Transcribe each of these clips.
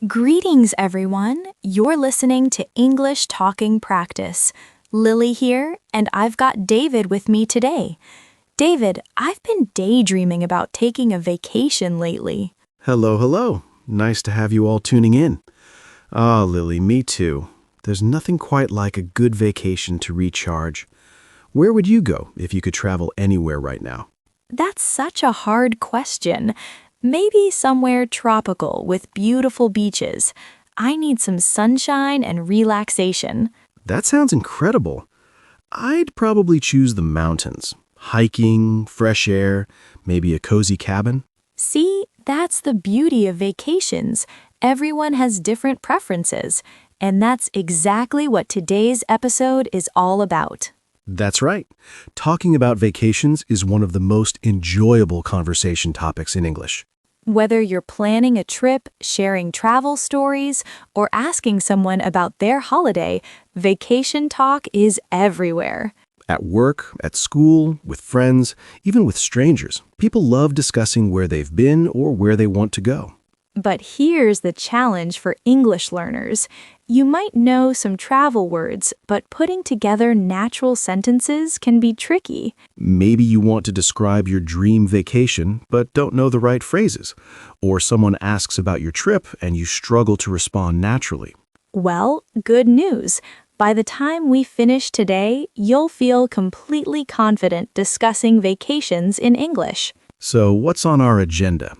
Greetings, everyone. You're listening to English Talking Practice. Lily here, and I've got David with me today. David, I've been daydreaming about taking a vacation lately. Hello, hello. Nice to have you all tuning in. Ah, Lily, me too. There's nothing quite like a good vacation to recharge. Where would you go if you could travel anywhere right now? That's such a hard question. Maybe somewhere tropical with beautiful beaches. I need some sunshine and relaxation. That sounds incredible. I'd probably choose the mountains. Hiking, fresh air, maybe a cozy cabin. See, that's the beauty of vacations. Everyone has different preferences, and that's exactly what today's episode is all about. That's right. Talking about vacations is one of the most enjoyable conversation topics in English. Whether you're planning a trip, sharing travel stories, or asking someone about their holiday, vacation talk is everywhere. At work, at school, with friends, even with strangers, people love discussing where they've been or where they want to go. But here's the challenge for English learners. You might know some travel words, but putting together natural sentences can be tricky. Maybe you want to describe your dream vacation, but don't know the right phrases. Or someone asks about your trip and you struggle to respond naturally. Well, good news. By the time we finish today, you'll feel completely confident discussing vacations in English. So what's on our agenda?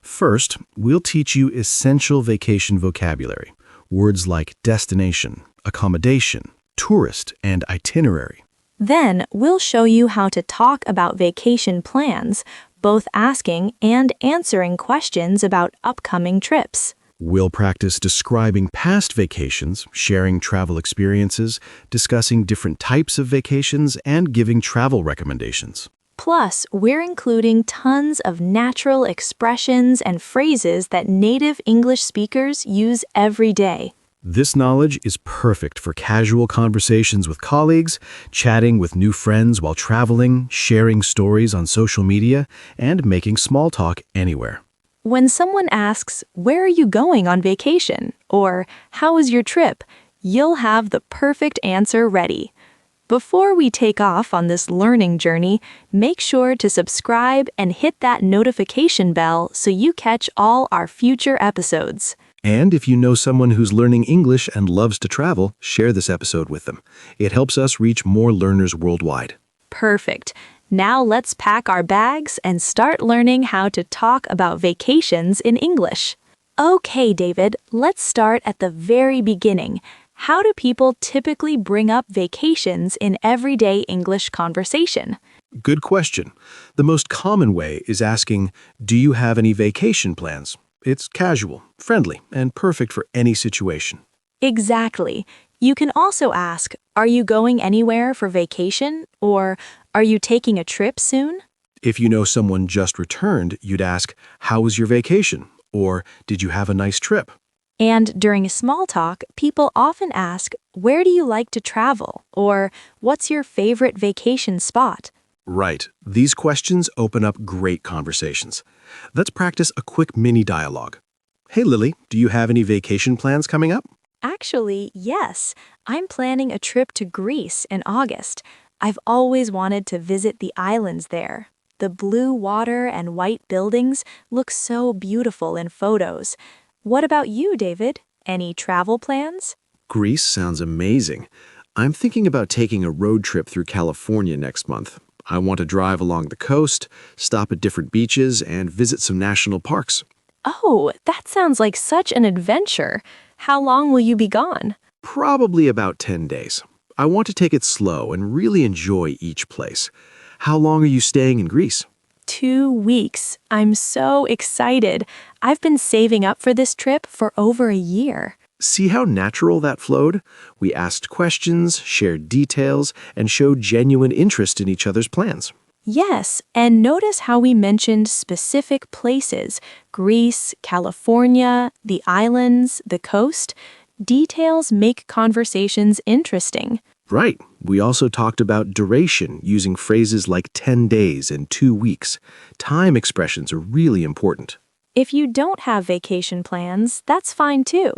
First, we'll teach you essential vacation vocabulary. Words like destination, accommodation, tourist, and itinerary. Then, we'll show you how to talk about vacation plans, both asking and answering questions about upcoming trips. We'll practice describing past vacations, sharing travel experiences, discussing different types of vacations, and giving travel recommendations. Plus, we're including tons of natural expressions and phrases that native English speakers use every day. This knowledge is perfect for casual conversations with colleagues, chatting with new friends while traveling, sharing stories on social media, and making small talk anywhere. When someone asks, "Where are you going on vacation?" or "How was your trip?" you'll have the perfect answer ready. Before we take off on this learning journey, make sure to subscribe and hit that notification bell so you catch all our future episodes. And if you know someone who's learning English and loves to travel, share this episode with them. It helps us reach more learners worldwide. Perfect. Now let's pack our bags and start learning how to talk about vacations in English. Okay, David, let's start at the very beginning. How do people typically bring up vacations in everyday English conversation? Good question. The most common way is asking, "Do you have any vacation plans?" It's casual, friendly, and perfect for any situation. Exactly. You can also ask, "Are you going anywhere for vacation?" or "Are you taking a trip soon?" If you know someone just returned, you'd ask, "How was your vacation?" or "Did you have a nice trip?" And during a small talk, people often ask, "Where do you like to travel?" or "What's your favorite vacation spot?" Right. These questions open up great conversations. Let's practice a quick mini dialogue. Hey, Lily, do you have any vacation plans coming up? Actually, yes. I'm planning a trip to Greece in August. I've always wanted to visit the islands there. The blue water and white buildings look so beautiful in photos. What about you, David? Any travel plans? Greece sounds amazing. I'm thinking about taking a road trip through California next month. I want to drive along the coast, stop at different beaches, and visit some national parks. Oh, that sounds like such an adventure. How long will you be gone? Probably about 10 days. I want to take it slow and really enjoy each place. How long are you staying in Greece? 2 weeks. I'm so excited. I've been saving up for this trip for over a year. See how natural that flowed? We asked questions, shared details, and showed genuine interest in each other's plans. Yes, and notice how we mentioned specific places: Greece, California, the islands, the coast. Details make conversations interesting. Right. We also talked about duration using phrases like 10 days and 2 weeks. Time expressions are really important. If you don't have vacation plans, that's fine too.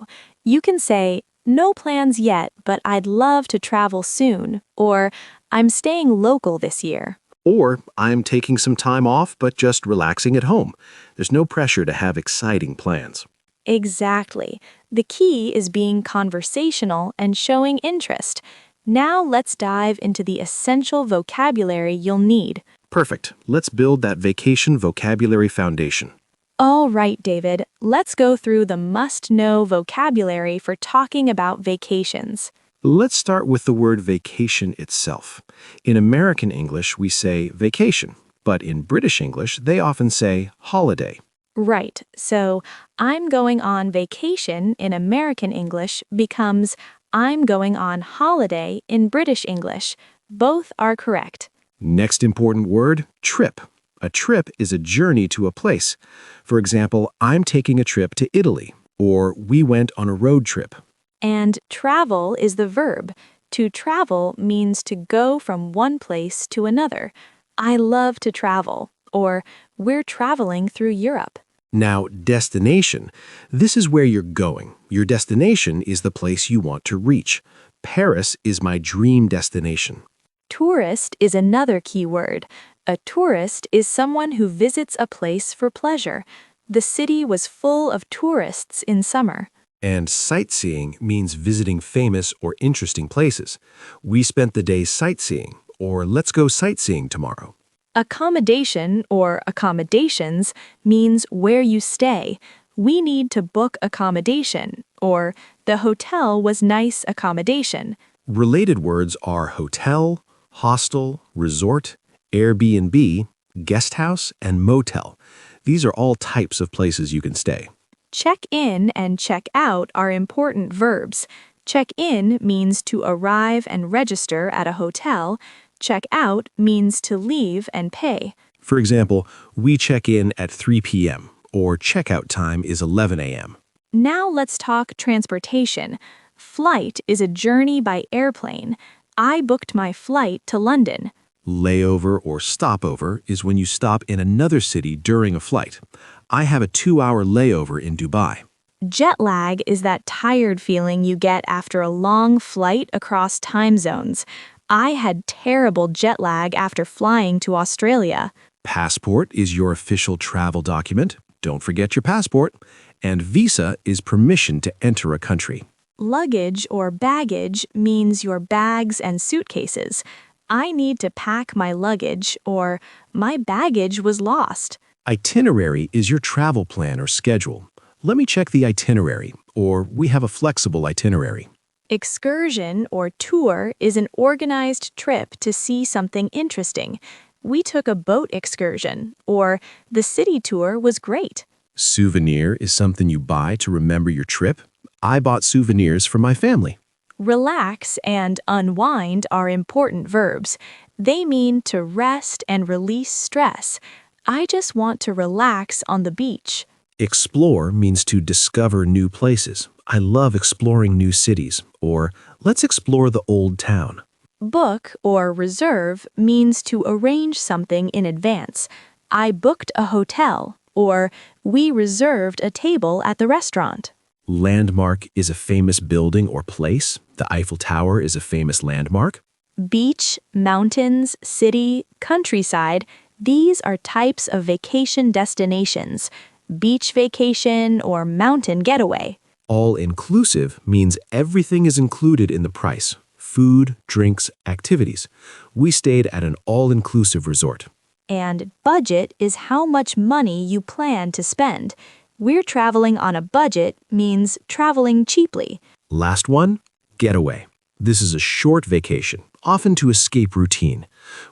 You can say, no plans yet, but I'd love to travel soon, or I'm staying local this year. Or, I'm taking some time off but just relaxing at home. There's no pressure to have exciting plans. Exactly. The key is being conversational and showing interest. Now let's dive into the essential vocabulary you'll need. Perfect. Let's build that vacation vocabulary foundation. All right, David, let's go through the must-know vocabulary for talking about vacations. Let's start with the word vacation itself. In American English, we say vacation, but in British English, they often say holiday. Right, so I'm going on vacation in American English becomes I'm going on holiday in British English. Both are correct. Next important word, trip. A trip is a journey to a place. For example, I'm taking a trip to Italy, or we went on a road trip. And travel is the verb. To travel means to go from one place to another. I love to travel, or we're traveling through Europe. Now, destination. This is where you're going. Your destination is the place you want to reach. Paris is my dream destination. Tourist is another key word. A tourist is someone who visits a place for pleasure. The city was full of tourists in summer. And sightseeing means visiting famous or interesting places. We spent the day sightseeing, or let's go sightseeing tomorrow. Accommodation or accommodations means where you stay. We need to book accommodation, or the hotel was nice accommodation. Related words are hotel, hostel, resort, Airbnb, guest house, and motel. These are all types of places you can stay. Check in and check out are important verbs. Check in means to arrive and register at a hotel. Check out means to leave and pay. For example, we check in at 3 p.m., or checkout time is 11 a.m. Now let's talk transportation. Flight is a journey by airplane. I booked my flight to London. Layover or stopover is when you stop in another city during a flight. I have a 2-hour layover in Dubai. Jet lag is that tired feeling you get after a long flight across time zones. I had terrible jet lag after flying to Australia. Passport is your official travel document. Don't forget your passport. And visa is permission to enter a country. Luggage or baggage means your bags and suitcases. I need to pack my luggage, or my baggage was lost. Itinerary is your travel plan or schedule. Let me check the itinerary, or we have a flexible itinerary. Excursion or tour is an organized trip to see something interesting. We took a boat excursion, or the city tour was great. Souvenir is something you buy to remember your trip. I bought souvenirs for my family. Relax and unwind are important verbs. They mean to rest and release stress. I just want to relax on the beach. Explore means to discover new places. I love exploring new cities. Or, let's explore the old town. Book or reserve means to arrange something in advance. I booked a hotel, or we reserved a table at the restaurant. Landmark is a famous building or place. The Eiffel Tower is a famous landmark. Beach, mountains, city, countryside, these are types of vacation destinations. Beach vacation or mountain getaway. All-inclusive means everything is included in the price. Food, drinks, activities. We stayed at an all-inclusive resort. And budget is how much money you plan to spend. We're traveling on a budget means traveling cheaply. Last one, getaway. This is a short vacation, often to escape routine.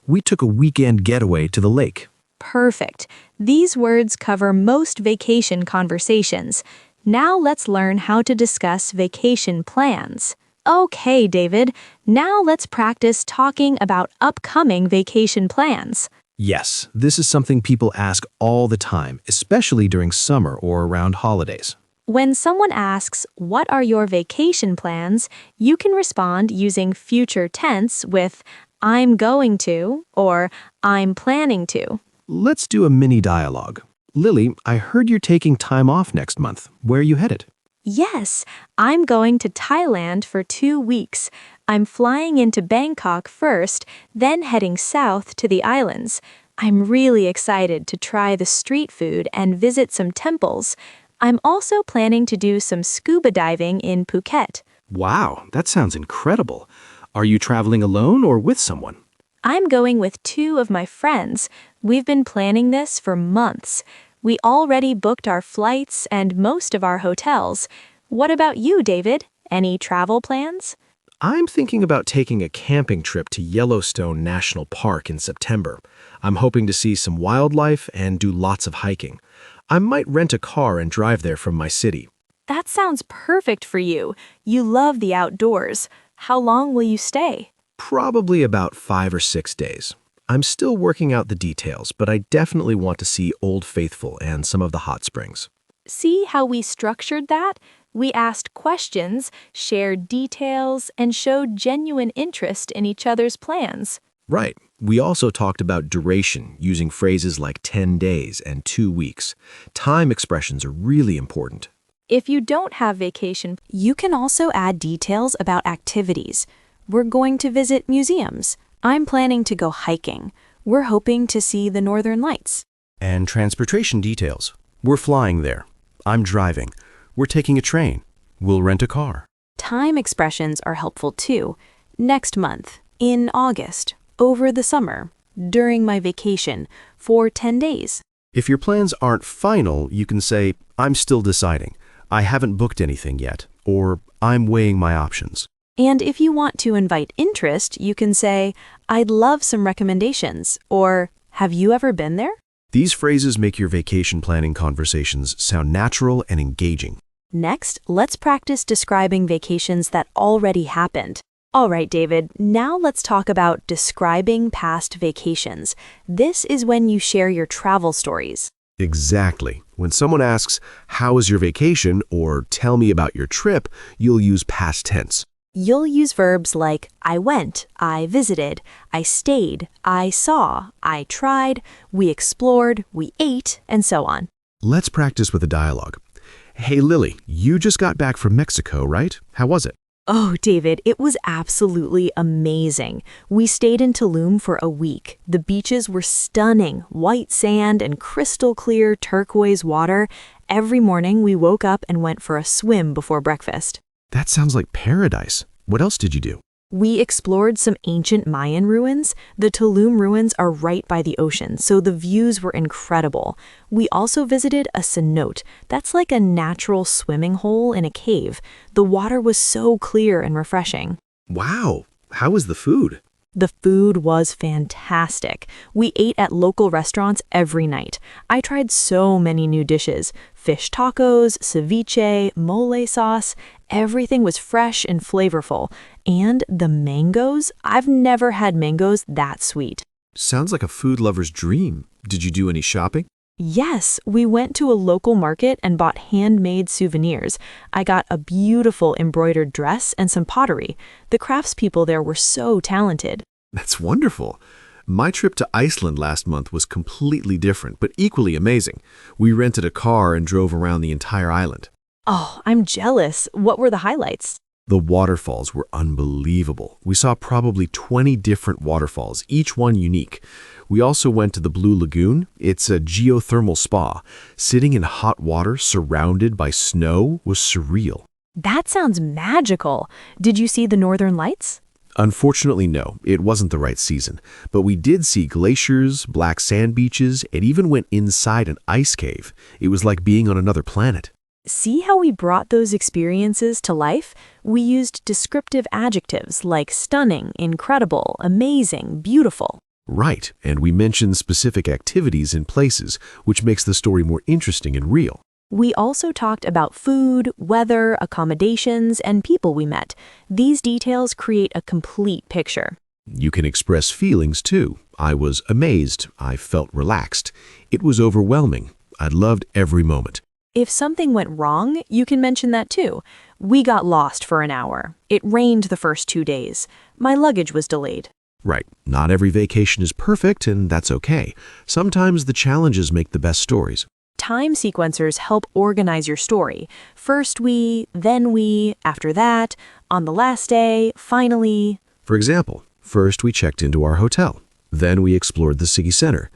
We took a weekend getaway to the lake. Perfect. These words cover most vacation conversations. Now let's learn how to discuss vacation plans. Okay, David, now let's practice talking about upcoming vacation plans. Yes, this is something people ask all the time, especially during summer or around holidays. When someone asks, "What are your vacation plans?" you can respond using future tense with "I'm going to" or "I'm planning to." Let's do a mini dialogue. Lily, I heard you're taking time off next month. Where are you headed? Yes, I'm going to Thailand for 2 weeks. I'm flying into Bangkok first, then heading south to the islands. I'm really excited to try the street food and visit some temples. I'm also planning to do some scuba diving in Phuket. Wow, that sounds incredible. Are you traveling alone or with someone? I'm going with 2 of my friends. We've been planning this for months. We already booked our flights and most of our hotels. What about you, David? Any travel plans? I'm thinking about taking a camping trip to Yellowstone National Park in September. I'm hoping to see some wildlife and do lots of hiking. I might rent a car and drive there from my city. That sounds perfect for you. You love the outdoors. How long will you stay? Probably about 5 or 6 days. I'm still working out the details, but I definitely want to see Old Faithful and some of the hot springs. See how we structured that? We asked questions, shared details, and showed genuine interest in each other's plans. Right. We also talked about duration, using phrases like 10 days and 2 weeks. Time expressions are really important. If you don't have vacation, you can also add details about activities. We're going to visit museums. I'm planning to go hiking. We're hoping to see the Northern Lights. And transportation details. We're flying there. I'm driving. We're taking a train. We'll rent a car. Time expressions are helpful too. Next month, in August, over the summer, during my vacation, for 10 days. If your plans aren't final, you can say, I'm still deciding. I haven't booked anything yet, or I'm weighing my options. And if you want to invite interest, you can say, I'd love some recommendations, or have you ever been there? These phrases make your vacation planning conversations sound natural and engaging. Next, let's practice describing vacations that already happened. All right, David, now let's talk about describing past vacations. This is when you share your travel stories. Exactly. When someone asks, how was your vacation, or tell me about your trip, you'll use past tense. You'll use verbs like I went, I visited, I stayed, I saw, I tried, we explored, we ate, and so on. Let's practice with a dialogue. Hey, Lily, you just got back from Mexico, right? How was it? Oh, David, it was absolutely amazing. We stayed in Tulum for a week. The beaches were stunning, white sand and crystal clear turquoise water. Every morning we woke up and went for a swim before breakfast. That sounds like paradise. What else did you do? We explored some ancient Mayan ruins. The Tulum ruins are right by the ocean, so the views were incredible. We also visited a cenote. That's like a natural swimming hole in a cave. The water was so clear and refreshing. Wow. How was the food? The food was fantastic. We ate at local restaurants every night. I tried so many new dishes. Fish tacos, ceviche, mole sauce. Everything was fresh and flavorful. And the mangoes? I've never had mangoes that sweet. Sounds like a food lover's dream. Did you do any shopping? Yes, we went to a local market and bought handmade souvenirs. I got a beautiful embroidered dress and some pottery. The craftspeople there were so talented. That's wonderful. My trip to Iceland last month was completely different, but equally amazing. We rented a car and drove around the entire island. Oh, I'm jealous. What were the highlights? The waterfalls were unbelievable. We saw probably 20 different waterfalls, each one unique. We also went to the Blue Lagoon. It's a geothermal spa. Sitting in hot water surrounded by snow was surreal. That sounds magical. Did you see the Northern Lights? Unfortunately, no. It wasn't the right season. But we did see glaciers, black sand beaches, and even went inside an ice cave. It was like being on another planet. See how we brought those experiences to life? We used descriptive adjectives like stunning, incredible, amazing, beautiful. Right, and we mentioned specific activities and places, which makes the story more interesting and real. We also talked about food, weather, accommodations, and people we met. These details create a complete picture. You can express feelings too. I was amazed. I felt relaxed. It was overwhelming. I loved every moment. If something went wrong, you can mention that too. We got lost for an hour. It rained the first 2 days. My luggage was delayed. Right. Not every vacation is perfect, and that's okay. Sometimes the challenges make the best stories. Time sequencers help organize your story. First we, then we, after that, on the last day, finally. For example, first we checked into our hotel. Then we explored the city center.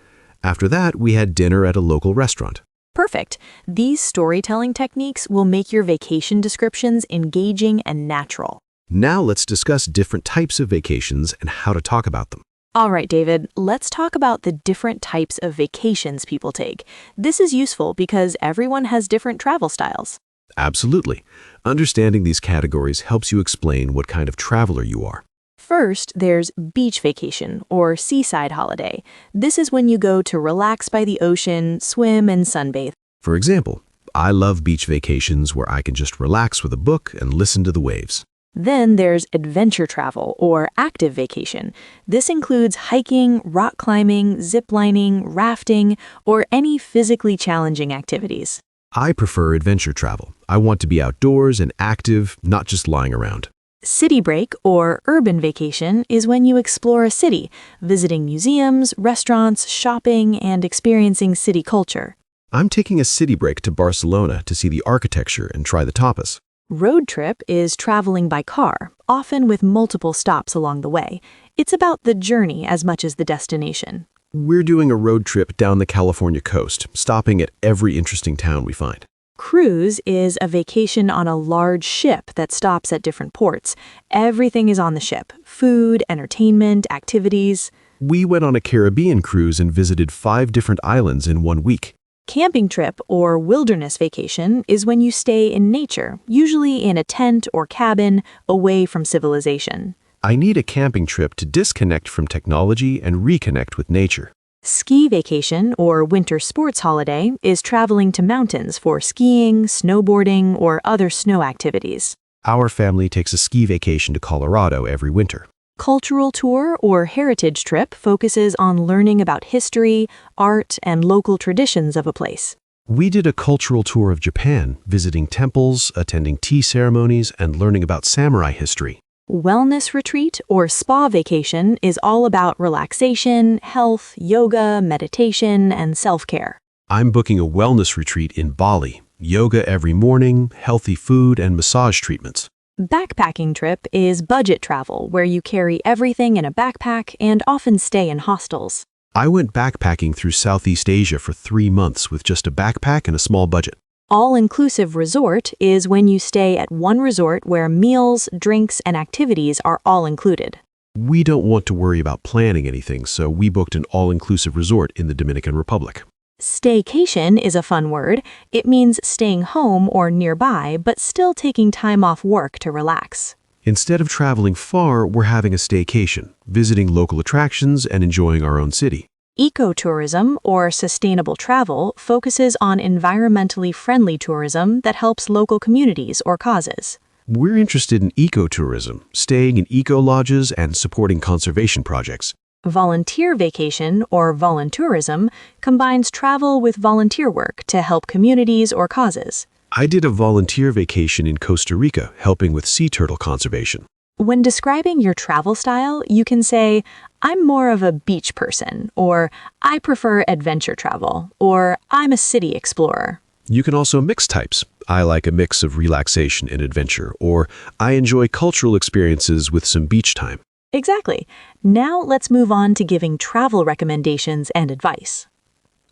After that, we had dinner at a local restaurant. Perfect. These storytelling techniques will make your vacation descriptions engaging and natural. Now let's discuss different types of vacations and how to talk about them. All right, David, let's talk about the different types of vacations people take. This is useful because everyone has different travel styles. Absolutely. Understanding these categories helps you explain what kind of traveler you are. First, there's beach vacation or seaside holiday. This is when you go to relax by the ocean, swim, and sunbathe. For example, I love beach vacations where I can just relax with a book and listen to the waves. Then there's adventure travel or active vacation. This includes hiking, rock climbing, zip lining, rafting, or any physically challenging activities. I prefer adventure travel. I want to be outdoors and active, not just lying around. City break or urban vacation is when you explore a city, visiting museums, restaurants, shopping, and experiencing city culture. I'm taking a city break to Barcelona to see the architecture and try the tapas. Road trip is traveling by car, often with multiple stops along the way. It's about the journey as much as the destination. We're doing a road trip down the California coast, stopping at every interesting town we find. Cruise is a vacation on a large ship that stops at different ports. Everything is on the ship: food, entertainment, activities. We went on a Caribbean cruise and visited 5 different islands in 1 week. Camping trip or wilderness vacation is when you stay in nature, usually in a tent or cabin, away from civilization. I need a camping trip to disconnect from technology and reconnect with nature. Ski vacation or winter sports holiday is traveling to mountains for skiing, snowboarding, or other snow activities. Our family takes a ski vacation to Colorado every winter. Cultural tour or heritage trip focuses on learning about history, art, and local traditions of a place. We did a cultural tour of Japan, visiting temples, attending tea ceremonies, and learning about samurai history. Wellness retreat or spa vacation is all about relaxation, health, yoga, meditation, and self-care. I'm booking a wellness retreat in Bali. Yoga every morning, healthy food, and massage treatments. Backpacking trip is budget travel where you carry everything in a backpack and often stay in hostels. I went backpacking through Southeast Asia for 3 months with just a backpack and a small budget. All-inclusive resort is when you stay at one resort where meals, drinks, and activities are all included. We don't want to worry about planning anything, so we booked an all-inclusive resort in the Dominican Republic. Staycation is a fun word. It means staying home or nearby, but still taking time off work to relax. Instead of traveling far, we're having a staycation, visiting local attractions and enjoying our own city. Ecotourism, or sustainable travel, focuses on environmentally friendly tourism that helps local communities or causes. We're interested in ecotourism, staying in eco-lodges and supporting conservation projects. Volunteer vacation, or voluntourism, combines travel with volunteer work to help communities or causes. I did a volunteer vacation in Costa Rica, helping with sea turtle conservation. When describing your travel style, you can say, I'm more of a beach person, or I prefer adventure travel, or I'm a city explorer. You can also mix types. I like a mix of relaxation and adventure, or I enjoy cultural experiences with some beach time. Exactly. Now let's move on to giving travel recommendations and advice.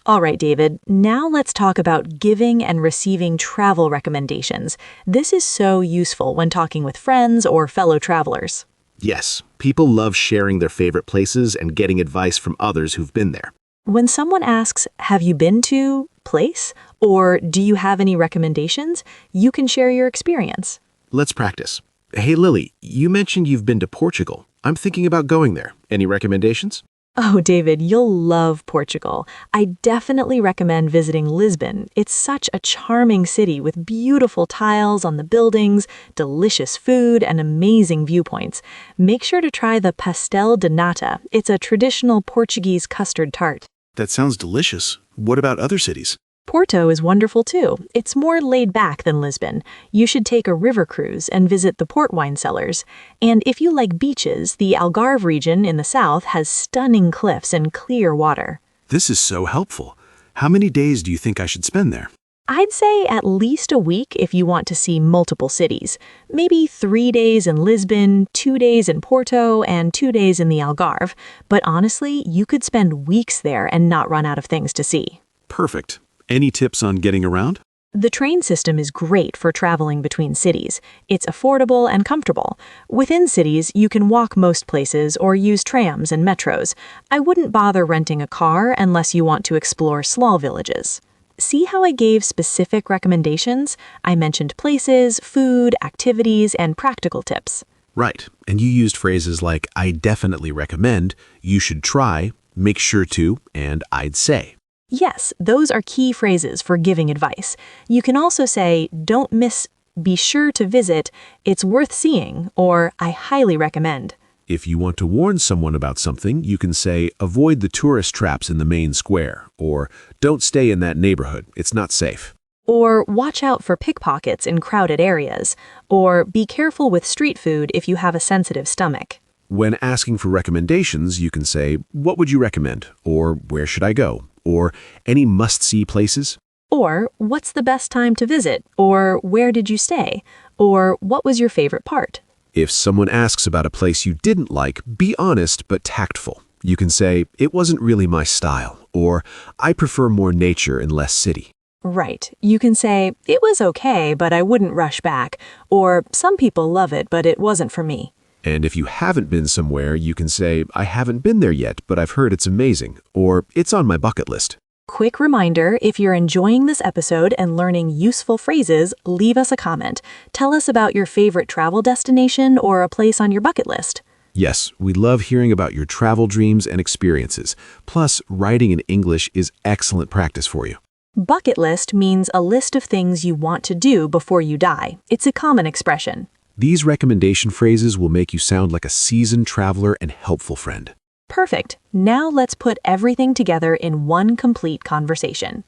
All right, David, now let's talk about giving and receiving travel recommendations. This is so useful when talking with friends or fellow travelers. Yes, people love sharing their favorite places and getting advice from others who've been there. When someone asks, have you been to place? Or do you have any recommendations? You can share your experience. Let's practice. Hey, Lily, you mentioned you've been to Portugal. I'm thinking about going there. Any recommendations? Oh, David, you'll love Portugal. I definitely recommend visiting Lisbon. It's such a charming city with beautiful tiles on the buildings, delicious food, and amazing viewpoints. Make sure to try the pastel de nata. It's a traditional Portuguese custard tart. That sounds delicious. What about other cities? Porto is wonderful too. It's more laid back than Lisbon. You should take a river cruise and visit the port wine cellars. And if you like beaches, the Algarve region in the south has stunning cliffs and clear water. This is so helpful. How many days do you think I should spend there? I'd say at least a week if you want to see multiple cities. Maybe 3 days in Lisbon, 2 days in Porto, and 2 days in the Algarve. But honestly, you could spend weeks there and not run out of things to see. Perfect. Any tips on getting around? The train system is great for traveling between cities. It's affordable and comfortable. Within cities, you can walk most places or use trams and metros. I wouldn't bother renting a car unless you want to explore small villages. See how I gave specific recommendations? I mentioned places, food, activities, and practical tips. Right. And you used phrases like, I definitely recommend, you should try, make sure to, and I'd say. Yes, those are key phrases for giving advice. You can also say, don't miss, be sure to visit, it's worth seeing, or I highly recommend. If you want to warn someone about something, you can say, avoid the tourist traps in the main square, or don't stay in that neighborhood, it's not safe. Or watch out for pickpockets in crowded areas. Or be careful with street food if you have a sensitive stomach. When asking for recommendations, you can say, what would you recommend? Or where should I go? Or any must-see places? Or what's the best time to visit? Or where did you stay? Or what was your favorite part? If someone asks about a place you didn't like, be honest but tactful. You can say, it wasn't really my style, or I prefer more nature and less city. Right. You can say, it was okay, but I wouldn't rush back. Or some people love it, but it wasn't for me. And if you haven't been somewhere, you can say, I haven't been there yet, but I've heard it's amazing, or it's on my bucket list. Quick reminder, if you're enjoying this episode and learning useful phrases, leave us a comment. Tell us about your favorite travel destination or a place on your bucket list. Yes, we love hearing about your travel dreams and experiences. Plus, writing in English is excellent practice for you. Bucket list means a list of things you want to do before you die. It's a common expression. These recommendation phrases will make you sound like a seasoned traveler and helpful friend. Perfect. Now let's put everything together in one complete conversation.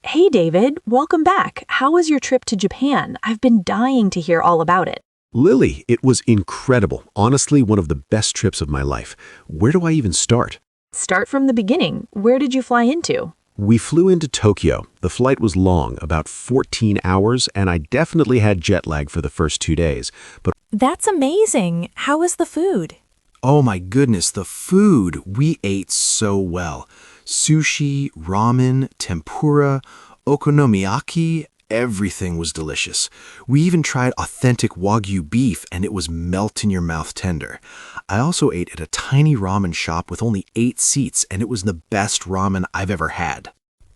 Hey David, welcome back. How was your trip to Japan? I've been dying to hear all about it. Lily, it was incredible. Honestly, one of the best trips of my life. Where do I even start? Start from the beginning. Where did you fly into? We flew into Tokyo. The flight was long, about 14 hours, and I definitely had jet lag for the first 2 days. But That's amazing. How was the food? Oh my goodness, the food! We ate so well. Sushi, ramen, tempura, okonomiyaki, everything was delicious. We even tried authentic Wagyu beef and it was melt-in-your-mouth tender. I also ate at a tiny ramen shop with only 8 seats and it was the best ramen I've ever had.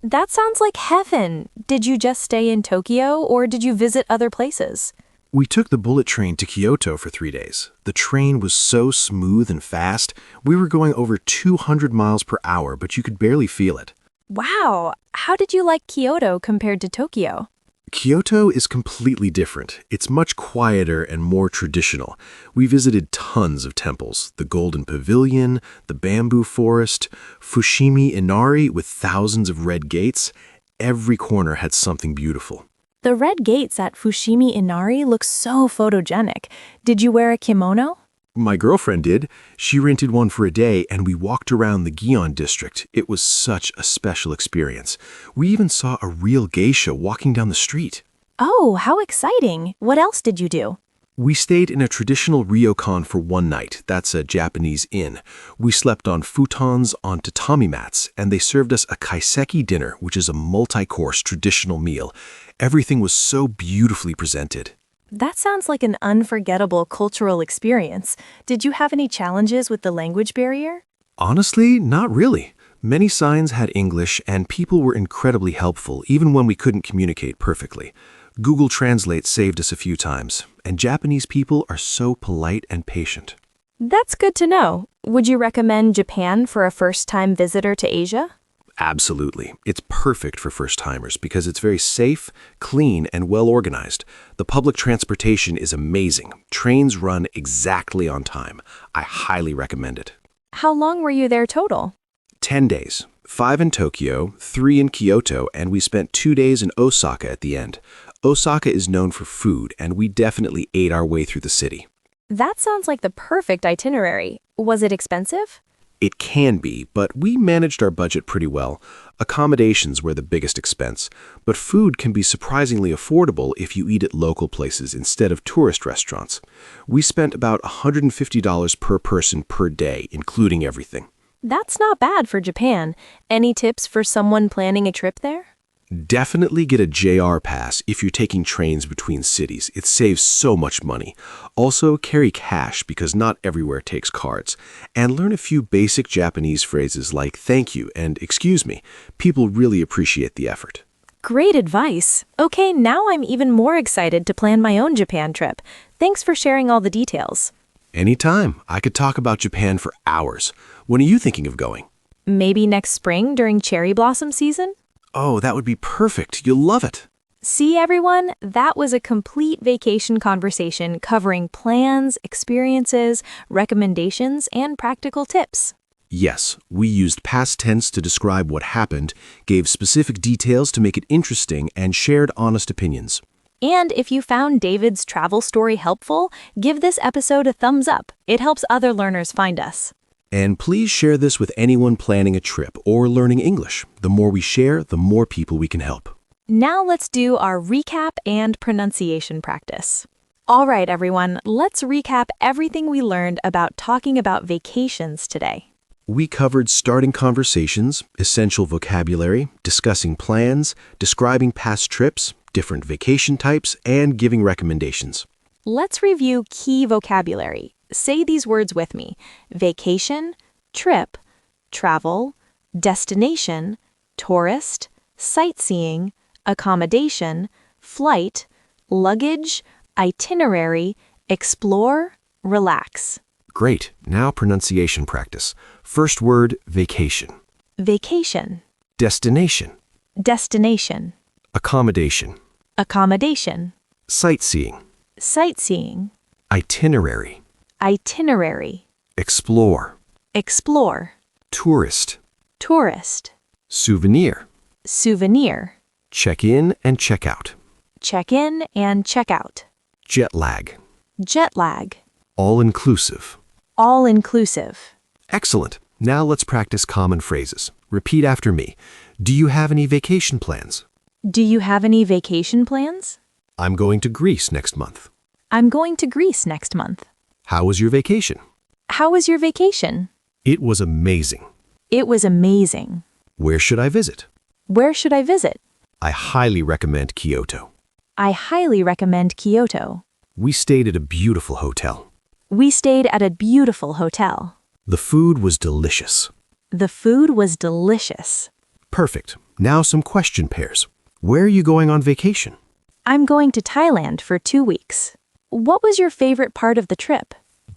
That sounds like heaven. Did you just stay in Tokyo or did you visit other places? We took the bullet train to Kyoto for 3 days. The train was so smooth and fast, we were going over 200 miles per hour, but you could barely feel it. Wow. How did you like Kyoto compared to Tokyo? Kyoto is completely different. It's much quieter and more traditional. We visited tons of temples, the Golden Pavilion, the Bamboo Forest, Fushimi Inari with thousands of red gates. Every corner had something beautiful. The red gates at Fushimi Inari look so photogenic. Did you wear a kimono? My girlfriend did. She rented one for a day and we walked around the Gion district. It was such a special experience. We even saw a real geisha walking down the street. Oh, how exciting. What else did you do? We stayed in a traditional ryokan for 1 night. That's a Japanese inn. We slept on futons on tatami mats, and they served us a kaiseki dinner, which is a multi-course traditional meal. Everything was so beautifully presented. That sounds like an unforgettable cultural experience. Did you have any challenges with the language barrier? Honestly, not really. Many signs had English, and people were incredibly helpful, even when we couldn't communicate perfectly. Google Translate saved us a few times, and Japanese people are so polite and patient. That's good to know. Would you recommend Japan for a first-time visitor to Asia? Absolutely. It's perfect for first-timers because it's very safe, clean, and well-organized. The public transportation is amazing. Trains run exactly on time. I highly recommend it. How long were you there total? 10 days. 5 in Tokyo, 3 in Kyoto, and we spent 2 days in Osaka at the end. Osaka is known for food, and we definitely ate our way through the city. That sounds like the perfect itinerary. Was it expensive? It can be, but we managed our budget pretty well. Accommodations were the biggest expense, but food can be surprisingly affordable if you eat at local places instead of tourist restaurants. We spent about $150 per person per day, including everything. That's not bad for Japan. Any tips for someone planning a trip there? Definitely get a JR pass if you're taking trains between cities. It saves so much money. Also, carry cash because not everywhere takes cards. And learn a few basic Japanese phrases like thank you and excuse me. People really appreciate the effort. Great advice. Okay, now I'm even more excited to plan my own Japan trip. Thanks for sharing all the details. Anytime. I could talk about Japan for hours. When are you thinking of going? Maybe next spring during cherry blossom season? Oh, that would be perfect. You'll love it. See, everyone, that was a complete vacation conversation covering plans, experiences, recommendations, and practical tips. Yes, we used past tense to describe what happened, gave specific details to make it interesting, and shared honest opinions. And if you found David's travel story helpful, give this episode a thumbs up. It helps other learners find us. And please share this with anyone planning a trip or learning English. The more we share, the more people we can help. Now let's do our recap and pronunciation practice. All right, everyone, let's recap everything we learned about talking about vacations today. We covered starting conversations, essential vocabulary, discussing plans, describing past trips, different vacation types, and giving recommendations. Let's review key vocabulary. Say these words with me: vacation, trip, travel, destination, tourist, sightseeing, accommodation, flight, luggage, itinerary, explore, relax. Great. Now pronunciation practice. First word, vacation. Vacation, Destination. destination, Accommodation. accommodation, Sightseeing. sightseeing, Itinerary. itinerary, Explore. explore, Tourist. tourist, Souvenir. souvenir, Check in and check out. check in and check out, Jet lag. jet lag, All inclusive. all inclusive. Excellent. Now let's practice common phrases. Repeat after me. Do you have any vacation plans? Do you have any vacation plans? I'm going to Greece next month. I'm going to Greece next month. How was your vacation? How was your vacation? It was amazing. It was amazing. Where should I visit? Where should I visit? I highly recommend Kyoto. I highly recommend Kyoto. We stayed at a beautiful hotel. We stayed at a beautiful hotel. The food was delicious. The food was delicious. Perfect. Now some question pairs. Where are you going on vacation? I'm going to Thailand for 2 weeks. What was your favorite part of the trip?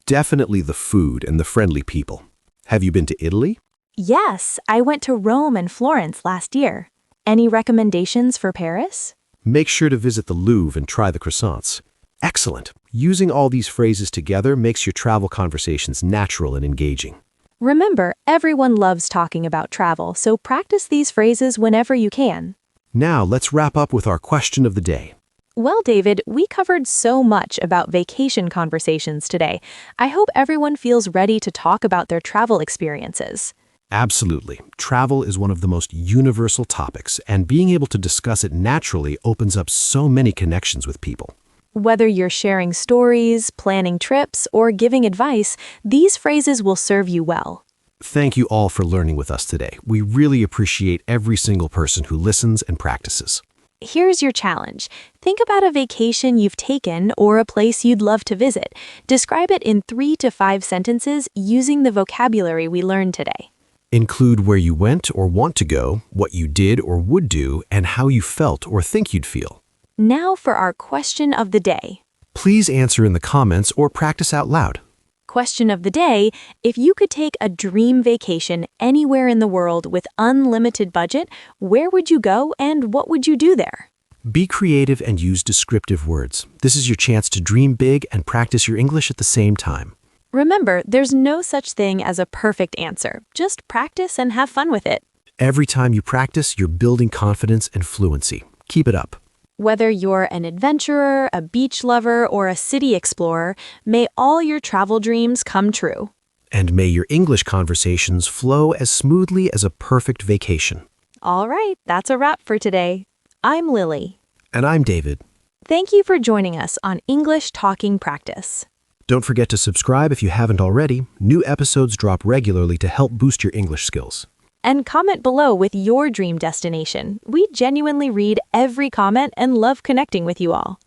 Definitely the food and the friendly people. Have you been to Italy? Yes, I went to Rome and Florence last year. Any recommendations for Paris? Make sure to visit the Louvre and try the croissants. Excellent. Using all these phrases together makes your travel conversations natural and engaging. Remember, everyone loves talking about travel, so practice these phrases whenever you can. Now let's wrap up with our question of the day. Well, David, we covered so much about vacation conversations today. I hope everyone feels ready to talk about their travel experiences. Absolutely. Travel is one of the most universal topics, and being able to discuss it naturally opens up so many connections with people. Whether you're sharing stories, planning trips, or giving advice, these phrases will serve you well. Thank you all for learning with us today. We really appreciate every single person who listens and practices. Here's your challenge. Think about a vacation you've taken or a place you'd love to visit. Describe it in 3 to 5 sentences using the vocabulary we learned today. Include where you went or want to go, what you did or would do, and how you felt or think you'd feel. Now for our question of the day. Please answer in the comments or practice out loud. Question of the day: if you could take a dream vacation anywhere in the world with unlimited budget, where would you go and what would you do there? Be creative and use descriptive words. This is your chance to dream big and practice your English at the same time. Remember, there's no such thing as a perfect answer. Just practice and have fun with it. Every time you practice, you're building confidence and fluency. Keep it up. Whether you're an adventurer, a beach lover, or a city explorer, may all your travel dreams come true. And may your English conversations flow as smoothly as a perfect vacation. All right, that's a wrap for today. I'm Lily. And I'm David. Thank you for joining us on English Talking Practice. Don't forget to subscribe if you haven't already. New episodes drop regularly to help boost your English skills. And comment below with your dream destination. We genuinely read every comment and love connecting with you all.